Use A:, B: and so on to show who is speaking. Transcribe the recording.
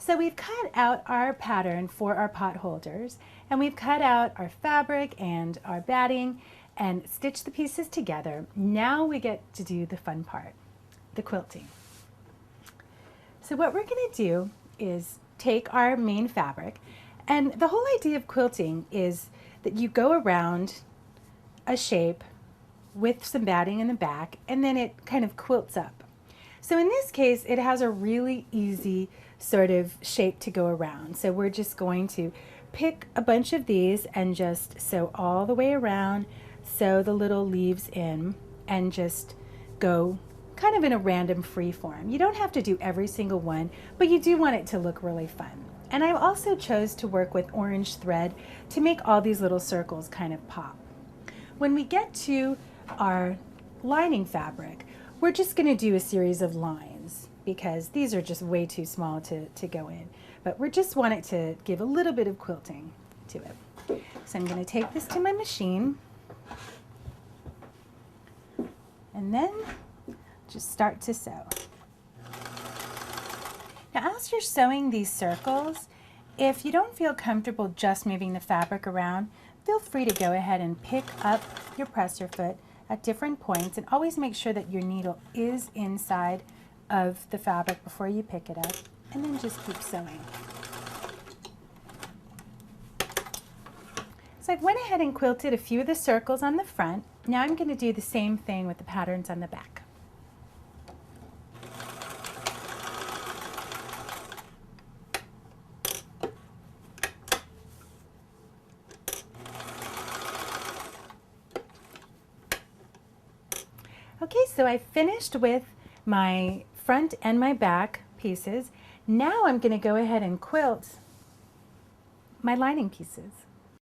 A: So we've cut out our pattern for our pot holders, and we've cut out our fabric and our batting and stitched the pieces together. Now we get to do the fun part, the quilting. So what we're going to do is take our main fabric, and the whole idea of quilting is that you go around a shape with some batting in the back, and then it kind of quilts up. So in this case, it has a really easy sort of shape to go around. So we're just going to pick a bunch of these and just sew all the way around, sew the little leaves in, and just go kind of in a random free form. You don't have to do every single one, but you do want it to look really fun. And I also chose to work with orange thread to make all these little circles kind of pop. When we get to our lining fabric, we're just going to do a series of lines because these are just way too small to go in. But we just want it to give a little bit of quilting to it. So I'm going to take this to my machine and then just start to sew. Now as you're sewing these circles, if you don't feel comfortable just moving the fabric around, feel free to go ahead and pick up your presser foot at different points, and always make sure that your needle is inside of the fabric before you pick it up, and then just keep sewing. So I've went ahead and quilted a few of the circles on the front. Now I'm going to do the same thing with the patterns on the back. Okay, so I finished with my front and my back pieces. Now I'm going to go ahead and quilt my lining pieces.